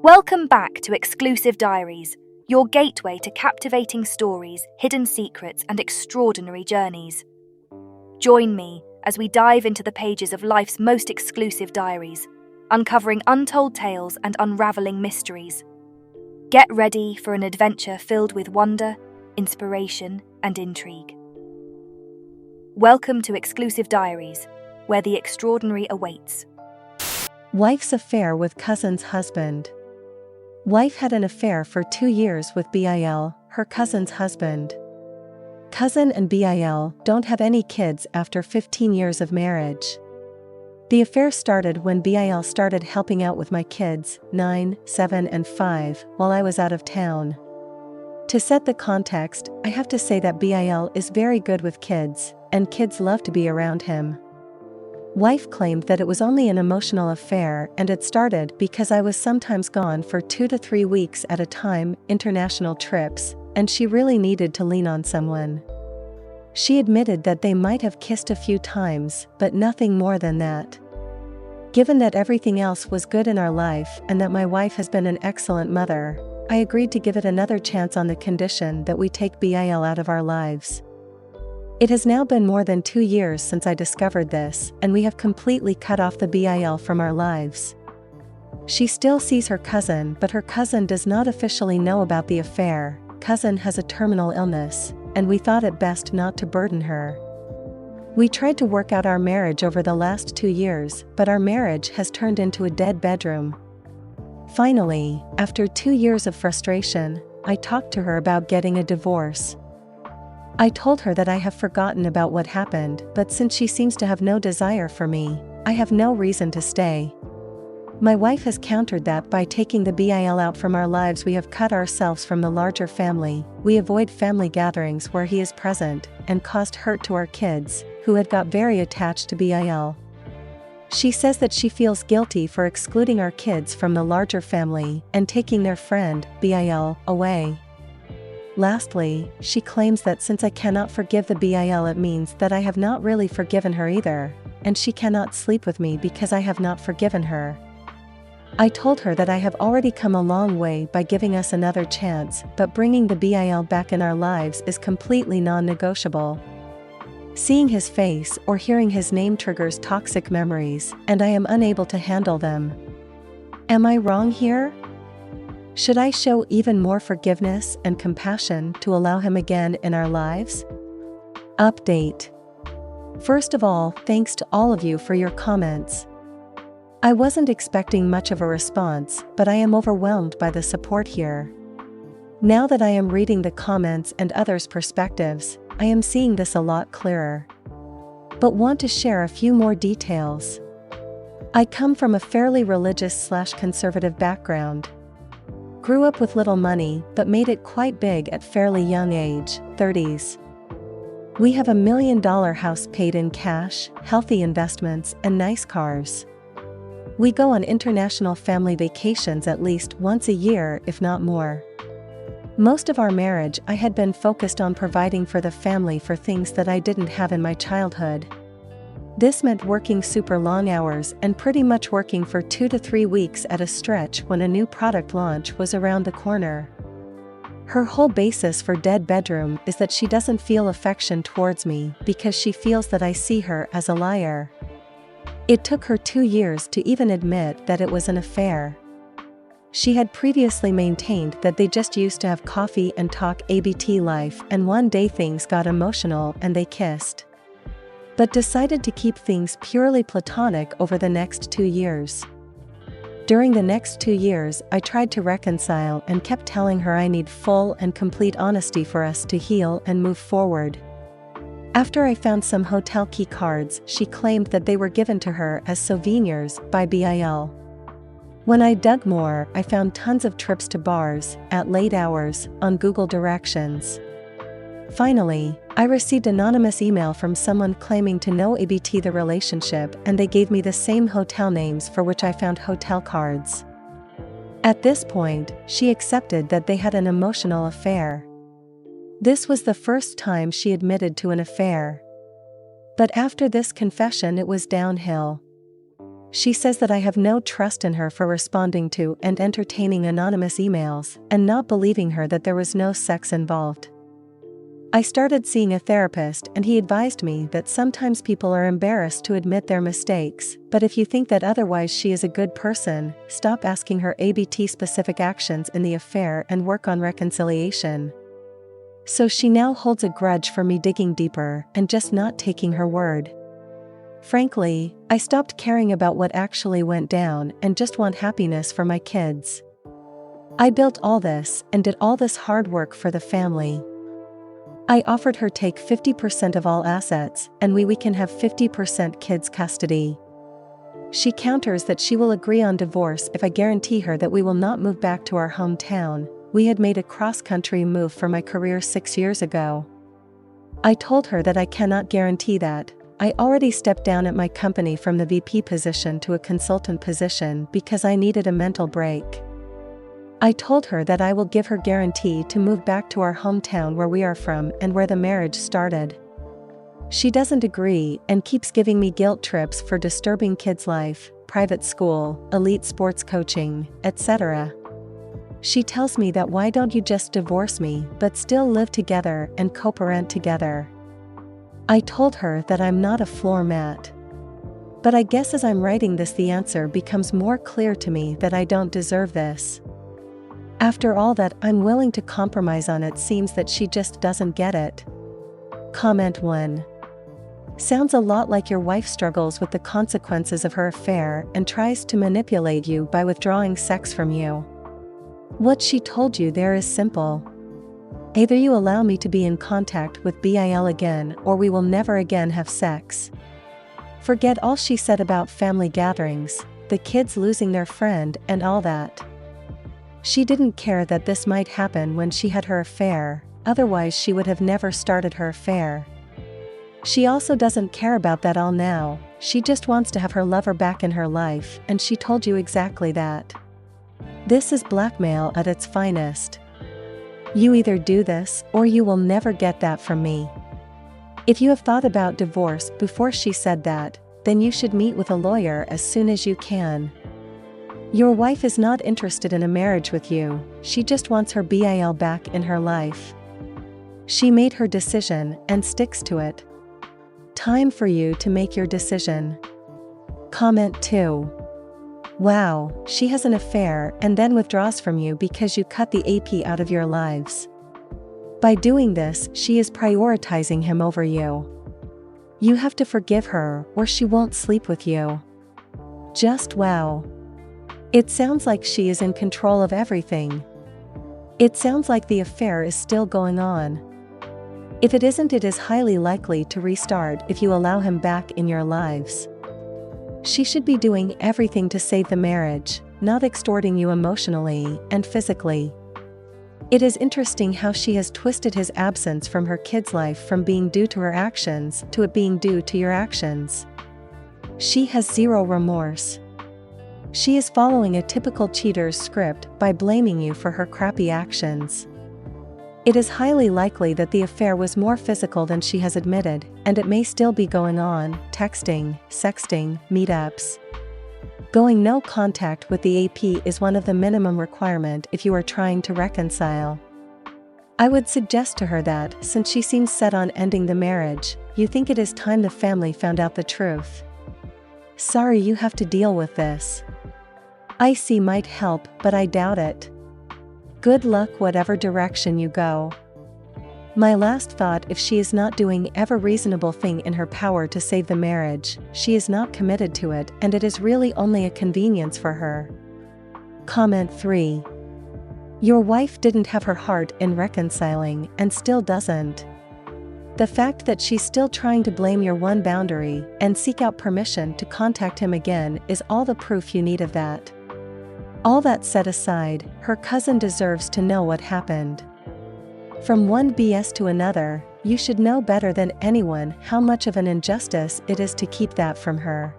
Welcome back to Exclusive Diaries, your gateway to captivating stories, hidden secrets, and extraordinary journeys. Join me as we dive into the pages of life's most exclusive diaries, uncovering untold tales and unraveling mysteries. Get ready for an adventure filled with wonder, inspiration, and intrigue. Welcome to Exclusive Diaries, where the extraordinary awaits. Wife's affair with cousin's husband. Wife had an affair for 2 years with Bil, her cousin's husband. Cousin and Bil don't have any kids after 15 years of marriage. The affair started when Bil started helping out with my kids, 9, 7 and 5, while I was out of town. To set the context, I have to say that Bil is very good with kids, and kids love to be around him. Wife claimed that it was only an emotional affair and it started because I was sometimes gone for 2 to 3 weeks at a time, international trips, and she really needed to lean on someone. She admitted that they might have kissed a few times, but nothing more than that. Given that everything else was good in our life and that my wife has been an excellent mother, I agreed to give it another chance on the condition that we take Bil out of our lives. It has now been more than 2 years since I discovered this, and we have completely cut off the Bil from our lives. She still sees her cousin, but her cousin does not officially know about the affair. Cousin has a terminal illness, and we thought it best not to burden her. We tried to work out our marriage over the last 2 years, but our marriage has turned into a dead bedroom. Finally, after 2 years of frustration, I talked to her about getting a divorce. I told her that I have forgotten about what happened, but since she seems to have no desire for me, I have no reason to stay. My wife has countered that by taking the Bil out from our lives we have cut ourselves from the larger family, we avoid family gatherings where he is present, and caused hurt to our kids, who had got very attached to Bil. She says that she feels guilty for excluding our kids from the larger family and taking their friend, Bil, away. Lastly, she claims that since I cannot forgive the Bil, it means that I have not really forgiven her either, and she cannot sleep with me because I have not forgiven her. I told her that I have already come a long way by giving us another chance, but bringing the Bil back in our lives is completely non-negotiable. Seeing his face or hearing his name triggers toxic memories, and I am unable to handle them. Am I wrong here? Should I show even more forgiveness and compassion to allow him again in our lives? Update. First of all, thanks to all of you for your comments. I wasn't expecting much of a response, but I am overwhelmed by the support here. Now that I am reading the comments and others' perspectives, I am seeing this a lot clearer. But want to share a few more details. I come from a fairly religious/conservative background. Grew up with little money, but made it quite big at fairly young age, 30s. We have $1 million house paid in cash, healthy investments, and nice cars. We go on international family vacations at least once a year, if not more. Most of our marriage I had been focused on providing for the family for things that I didn't have in my childhood. This meant working super long hours and pretty much working for 2 to 3 weeks at a stretch when a new product launch was around the corner. Her whole basis for dead bedroom is that she doesn't feel affection towards me because she feels that I see her as a liar. It took her 2 years to even admit that it was an affair. She had previously maintained that they just used to have coffee and talk ABT life, and one day things got emotional and they kissed. But decided to keep things purely platonic over the next 2 years. During the next 2 years, I tried to reconcile and kept telling her I need full and complete honesty for us to heal and move forward. After I found some hotel key cards, she claimed that they were given to her as souvenirs by Bil. When I dug more, I found tons of trips to bars, at late hours, on Google Directions. Finally, I received anonymous email from someone claiming to know ABT the relationship, and they gave me the same hotel names for which I found hotel cards. At this point, she accepted that they had an emotional affair. This was the first time she admitted to an affair. But after this confession, it was downhill. She says that I have no trust in her for responding to and entertaining anonymous emails, and not believing her that there was no sex involved. I started seeing a therapist and he advised me that sometimes people are embarrassed to admit their mistakes, but if you think that otherwise she is a good person, stop asking her ABT specific actions in the affair and work on reconciliation. So she now holds a grudge for me digging deeper and just not taking her word. Frankly, I stopped caring about what actually went down and just want happiness for my kids. I built all this and did all this hard work for the family. I offered her take 50% of all assets and we can have 50% kids custody. She counters that she will agree on divorce if I guarantee her that we will not move back to our hometown. We had made a cross-country move for my career 6 years ago. I told her that I cannot guarantee that. I already stepped down at my company from the VP position to a consultant position because I needed a mental break. I told her that I will give her guarantee to move back to our hometown where we are from and where the marriage started. She doesn't agree and keeps giving me guilt trips for disturbing kids' life, private school, elite sports coaching, etc. She tells me that why don't you just divorce me but still live together and co-parent together. I told her that I'm not a floor mat. But I guess as I'm writing this the answer becomes more clear to me that I don't deserve this. After all that I'm willing to compromise on, it seems that she just doesn't get it. Comment 1. Sounds a lot like your wife struggles with the consequences of her affair and tries to manipulate you by withdrawing sex from you. What she told you there is simple. Either you allow me to be in contact with BIL again or we will never again have sex. Forget all she said about family gatherings, the kids losing their friend and all that. She didn't care that this might happen when she had her affair, otherwise she would have never started her affair. She also doesn't care about that all now, she just wants to have her lover back in her life, and she told you exactly that. This is blackmail at its finest. You either do this or you will never get that from me. If you have thought about divorce before she said that, then you should meet with a lawyer as soon as you can. Your wife is not interested in a marriage with you, she just wants her BIL back in her life. She made her decision and sticks to it. Time for you to make your decision. Comment 2. Wow, she has an affair and then withdraws from you because you cut the AP out of your lives. By doing this, she is prioritizing him over you. You have to forgive her or she won't sleep with you. Just wow. It sounds like she is in control of everything. It sounds like the affair is still going on. If it isn't, it is highly likely to restart if you allow him back in your lives. She should be doing everything to save the marriage, not extorting you emotionally and physically. It is interesting how she has twisted his absence from her kid's life from being due to her actions to it being due to your actions. She has zero remorse. She is following a typical cheater's script by blaming you for her crappy actions. It is highly likely that the affair was more physical than she has admitted, and it may still be going on, texting, sexting, meetups. Going no contact with the AP is one of the minimum requirement if you are trying to reconcile. I would suggest to her that, since she seems set on ending the marriage, you think it is time the family found out the truth. Sorry you have to deal with this. IC might help, but I doubt it. Good luck whatever direction you go. My last thought: if she is not doing every reasonable thing in her power to save the marriage, she is not committed to it and it is really only a convenience for her. Comment 3. Your wife didn't have her heart in reconciling and still doesn't. The fact that she's still trying to blame your one boundary and seek out permission to contact him again is all the proof you need of that. All that set aside, her cousin deserves to know what happened. From one BS to another, you should know better than anyone how much of an injustice it is to keep that from her.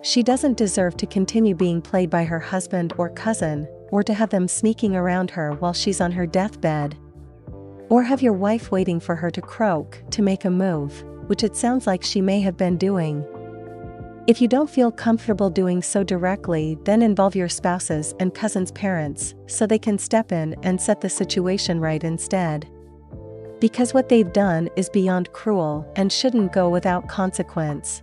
She doesn't deserve to continue being played by her husband or cousin, or to have them sneaking around her while she's on her deathbed. Or have your wife waiting for her to croak to make a move, which it sounds like she may have been doing. If you don't feel comfortable doing so directly, then involve your spouses and cousins' parents so they can step in and set the situation right instead. Because what they've done is beyond cruel and shouldn't go without consequence.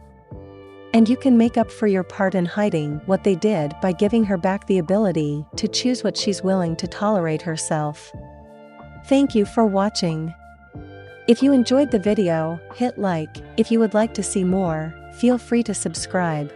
And you can make up for your part in hiding what they did by giving her back the ability to choose what she's willing to tolerate herself. Thank you for watching. If you enjoyed the video, hit like. If you would like to see more, feel free to subscribe.